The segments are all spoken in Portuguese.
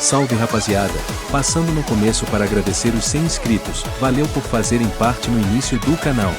Salve rapaziada, passando no começo para agradecer os 100 inscritos, valeu por fazerem parte no início do canal.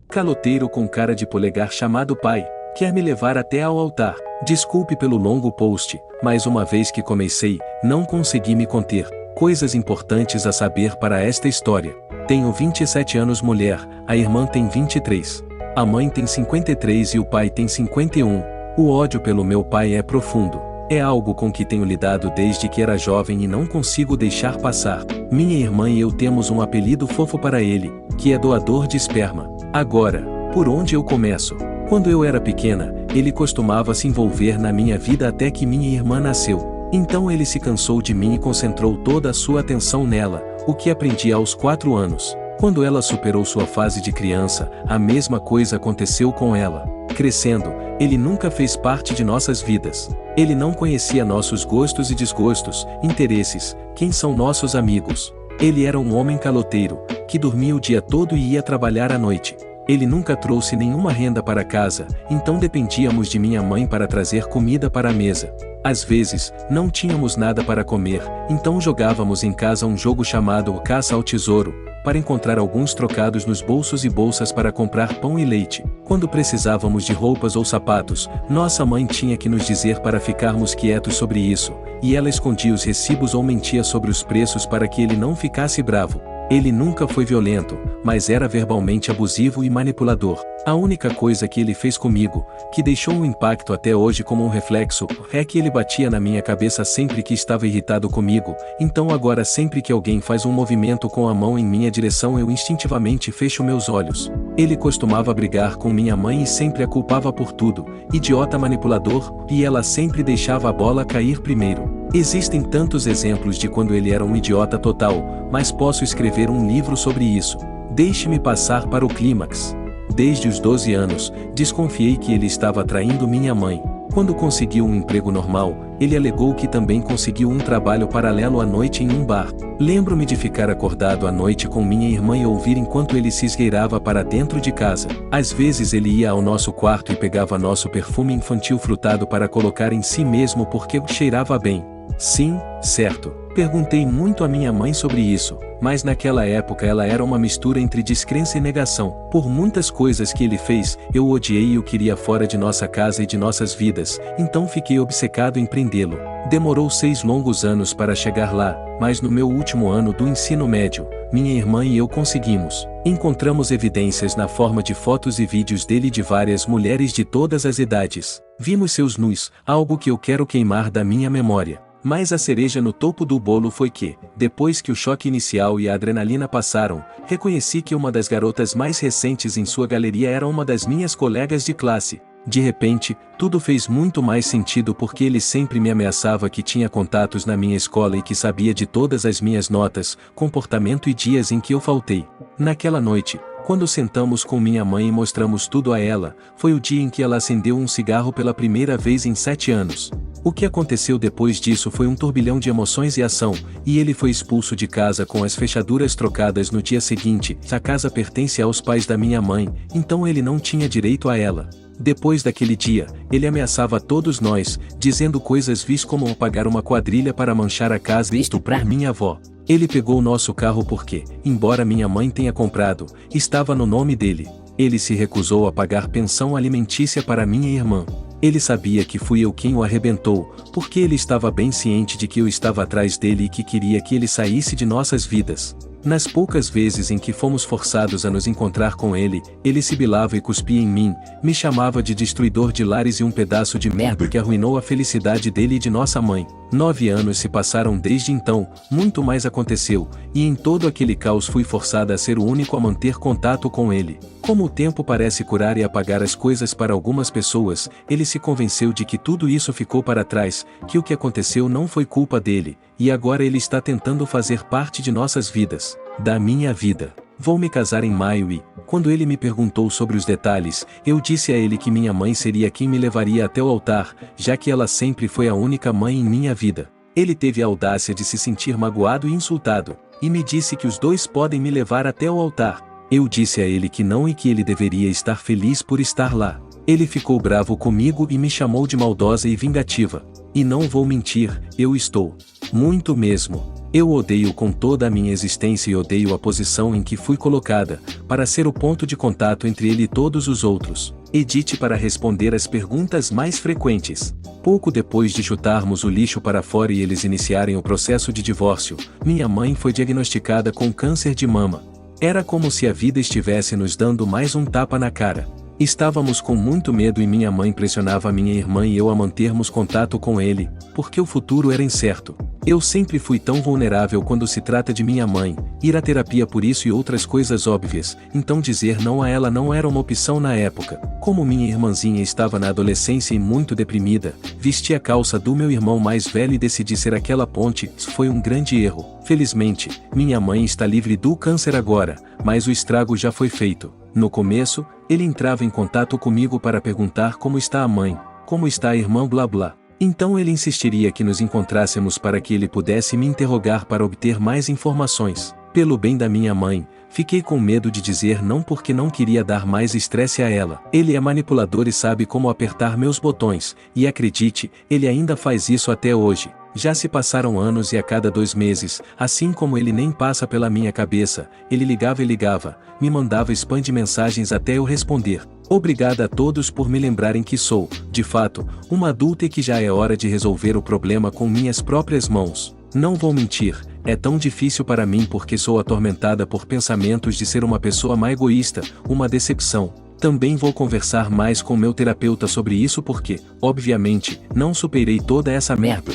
Caloteiro com cara de polegar chamado pai, quer me levar até ao altar. Desculpe pelo longo post, mas uma vez que comecei, não consegui me conter. Coisas importantes a saber para esta história. Tenho 27 anos mulher, a irmã tem 23. A mãe tem 53 e o pai tem 51. O ódio pelo meu pai é profundo. É algo com que tenho lidado desde que era jovem e não consigo deixar passar. Minha irmã e eu temos um apelido fofo para ele, que é doador de esperma. Agora, por onde eu começo? Quando eu era pequena, ele costumava se envolver na minha vida até que minha irmã nasceu. Então ele se cansou de mim e concentrou toda a sua atenção nela, o que aprendi aos 4 anos. Quando ela superou sua fase de criança, a mesma coisa aconteceu com ela. Crescendo, ele nunca fez parte de nossas vidas. Ele não conhecia nossos gostos e desgostos, interesses, quem são nossos amigos. Ele era um homem caloteiro, que dormia o dia todo e ia trabalhar à noite. Ele nunca trouxe nenhuma renda para casa, então dependíamos de minha mãe para trazer comida para a mesa. Às vezes, não tínhamos nada para comer, então jogávamos em casa um jogo chamado O Caça ao Tesouro, para encontrar alguns trocados nos bolsos e bolsas para comprar pão e leite. Quando precisávamos de roupas ou sapatos, nossa mãe tinha que nos dizer para ficarmos quietos sobre isso, e ela escondia os recibos ou mentia sobre os preços para que ele não ficasse bravo. Ele nunca foi violento, mas era verbalmente abusivo e manipulador. A única coisa que ele fez comigo, que deixou um impacto até hoje como um reflexo, é que ele batia na minha cabeça sempre que estava irritado comigo, então agora sempre que alguém faz um movimento com a mão em minha direção eu instintivamente fecho meus olhos. Ele costumava brigar com minha mãe e sempre a culpava por tudo, idiota manipulador, e ela sempre deixava a bola cair primeiro. Existem tantos exemplos de quando ele era um idiota total, mas posso escrever um livro sobre isso. Deixe-me passar para o clímax. Desde os 12 anos, desconfiei que ele estava traindo minha mãe. Quando conseguiu um emprego normal, ele alegou que também conseguiu um trabalho paralelo à noite em um bar. Lembro-me de ficar acordado à noite com minha irmã e ouvir enquanto ele se esgueirava para dentro de casa. Às vezes ele ia ao nosso quarto e pegava nosso perfume infantil frutado para colocar em si mesmo porque cheirava bem. Sim, certo. Perguntei muito a minha mãe sobre isso, mas naquela época ela era uma mistura entre descrença e negação. Por muitas coisas que ele fez, eu o odiei e o queria fora de nossa casa e de nossas vidas, então fiquei obcecado em prendê-lo. Demorou 6 longos anos para chegar lá, mas no meu último ano do ensino médio, minha irmã e eu conseguimos. Encontramos evidências na forma de fotos e vídeos dele e de várias mulheres de todas as idades. Vimos seus nus, algo que eu quero queimar da minha memória. Mas a cereja no topo do bolo foi que, depois que o choque inicial e a adrenalina passaram, reconheci que uma das garotas mais recentes em sua galeria era uma das minhas colegas de classe. De repente, tudo fez muito mais sentido porque ele sempre me ameaçava que tinha contatos na minha escola e que sabia de todas as minhas notas, comportamento e dias em que eu faltei. Naquela noite, quando sentamos com minha mãe e mostramos tudo a ela, foi o dia em que ela acendeu um cigarro pela primeira vez em 7 anos. O que aconteceu depois disso foi um turbilhão de emoções e ação, e ele foi expulso de casa com as fechaduras trocadas no dia seguinte. A casa pertence aos pais da minha mãe, então ele não tinha direito a ela. Depois daquele dia, ele ameaçava todos nós, dizendo coisas vis como pagar uma quadrilha para manchar a casa e estuprar minha avó. Ele pegou nosso carro porque, embora minha mãe tenha comprado, estava no nome dele. Ele se recusou a pagar pensão alimentícia para minha irmã. Ele sabia que fui eu quem o arrebentou, porque ele estava bem ciente de que eu estava atrás dele e que queria que ele saísse de nossas vidas. Nas poucas vezes em que fomos forçados a nos encontrar com ele, ele sibilava e cuspia em mim, me chamava de destruidor de lares e um pedaço de merda que arruinou a felicidade dele e de nossa mãe. 9 anos se passaram desde então, muito mais aconteceu, e em todo aquele caos fui forçada a ser o único a manter contato com ele. Como o tempo parece curar e apagar as coisas para algumas pessoas, ele se convenceu de que tudo isso ficou para trás, que o que aconteceu não foi culpa dele, e agora ele está tentando fazer parte de nossas vidas, da minha vida. Vou me casar em maio e, quando ele me perguntou sobre os detalhes, eu disse a ele que minha mãe seria quem me levaria até o altar, já que ela sempre foi a única mãe em minha vida. Ele teve a audácia de se sentir magoado e insultado, e me disse que os dois podem me levar até o altar. Eu disse a ele que não e que ele deveria estar feliz por estar lá. Ele ficou bravo comigo e me chamou de maldosa e vingativa. E não vou mentir, eu estou. Muito mesmo. Eu odeio com toda a minha existência e odeio a posição em que fui colocada, para ser o ponto de contato entre ele e todos os outros. Edite para responder as perguntas mais frequentes. Pouco depois de chutarmos o lixo para fora e eles iniciarem o processo de divórcio, minha mãe foi diagnosticada com câncer de mama. Era como se a vida estivesse nos dando mais um tapa na cara. Estávamos com muito medo e minha mãe pressionava minha irmã e eu a mantermos contato com ele, porque o futuro era incerto. Eu sempre fui tão vulnerável quando se trata de minha mãe, ir à terapia por isso e outras coisas óbvias, então dizer não a ela não era uma opção na época. Como minha irmãzinha estava na adolescência e muito deprimida, vesti a calça do meu irmão mais velho e decidi ser aquela ponte. Isso foi um grande erro. Felizmente, minha mãe está livre do câncer agora, mas o estrago já foi feito. No começo, ele entrava em contato comigo para perguntar como está a mãe, como está a irmã blá blá. Então ele insistiria que nos encontrássemos para que ele pudesse me interrogar para obter mais informações. Pelo bem da minha mãe, fiquei com medo de dizer não porque não queria dar mais estresse a ela. Ele é manipulador e sabe como apertar meus botões, e acredite, ele ainda faz isso até hoje. Já se passaram anos e a cada 2 meses, assim como ele nem passa pela minha cabeça, ele ligava e ligava, me mandava spam de mensagens até eu responder. Obrigada a todos por me lembrarem que sou, de fato, uma adulta e que já é hora de resolver o problema com minhas próprias mãos. Não vou mentir, é tão difícil para mim porque sou atormentada por pensamentos de ser uma pessoa má egoísta, uma decepção. Também vou conversar mais com meu terapeuta sobre isso porque, obviamente, não superei toda essa merda.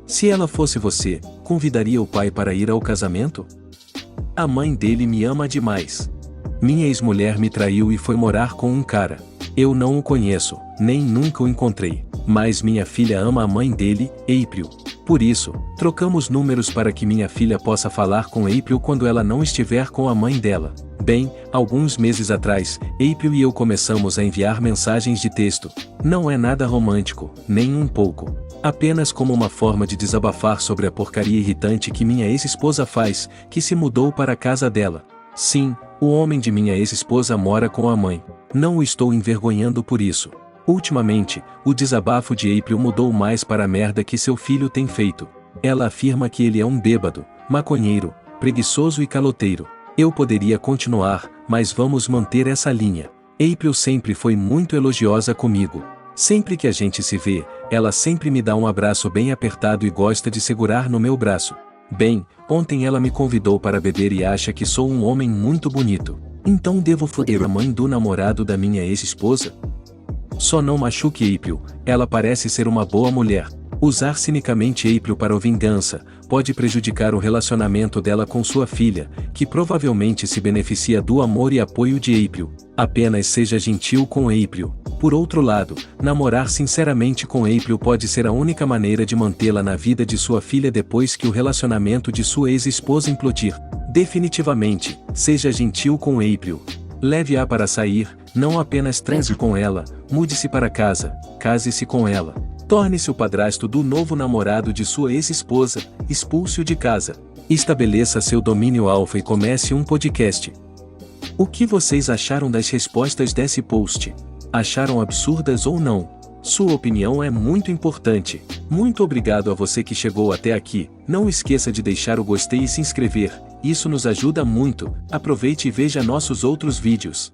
Se ela fosse você, convidaria o pai para ir ao casamento? A mãe dele me ama demais. Minha ex-mulher me traiu e foi morar com um cara. Eu não o conheço, nem nunca o encontrei. Mas minha filha ama a mãe dele, April. Por isso, trocamos números para que minha filha possa falar com April quando ela não estiver com a mãe dela. Bem, alguns meses atrás, April e eu começamos a enviar mensagens de texto. Não é nada romântico, nem um pouco. Apenas como uma forma de desabafar sobre a porcaria irritante que minha ex-esposa faz, que se mudou para a casa dela. Sim, o homem de minha ex-esposa mora com a mãe. Não o estou envergonhando por isso. Ultimamente, o desabafo de April mudou mais para a merda que seu filho tem feito. Ela afirma que ele é um bêbado, maconheiro, preguiçoso e caloteiro. Eu poderia continuar, mas vamos manter essa linha. April sempre foi muito elogiosa comigo. Sempre que a gente se vê, ela sempre me dá um abraço bem apertado e gosta de segurar no meu braço. Bem, ontem ela me convidou para beber e acha que sou um homem muito bonito. Então devo foder a mãe do namorado da minha ex-esposa? Só não machuque April, ela parece ser uma boa mulher. Usar cinicamente April para vingança pode prejudicar o relacionamento dela com sua filha, que provavelmente se beneficia do amor e apoio de April. Apenas seja gentil com April. Por outro lado, namorar sinceramente com April pode ser a única maneira de mantê-la na vida de sua filha depois que o relacionamento de sua ex-esposa implodir. Definitivamente, seja gentil com April. Leve-a para sair, não apenas transe com ela, mude-se para casa, case-se com ela. Torne-se o padrasto do novo namorado de sua ex-esposa, expulse-o de casa. Estabeleça seu domínio alfa e comece um podcast. O que vocês acharam das respostas desse post? Acharam absurdas ou não? Sua opinião é muito importante. Muito obrigado a você que chegou até aqui. Não esqueça de deixar o gostei e se inscrever. Isso nos ajuda muito. Aproveite e veja nossos outros vídeos.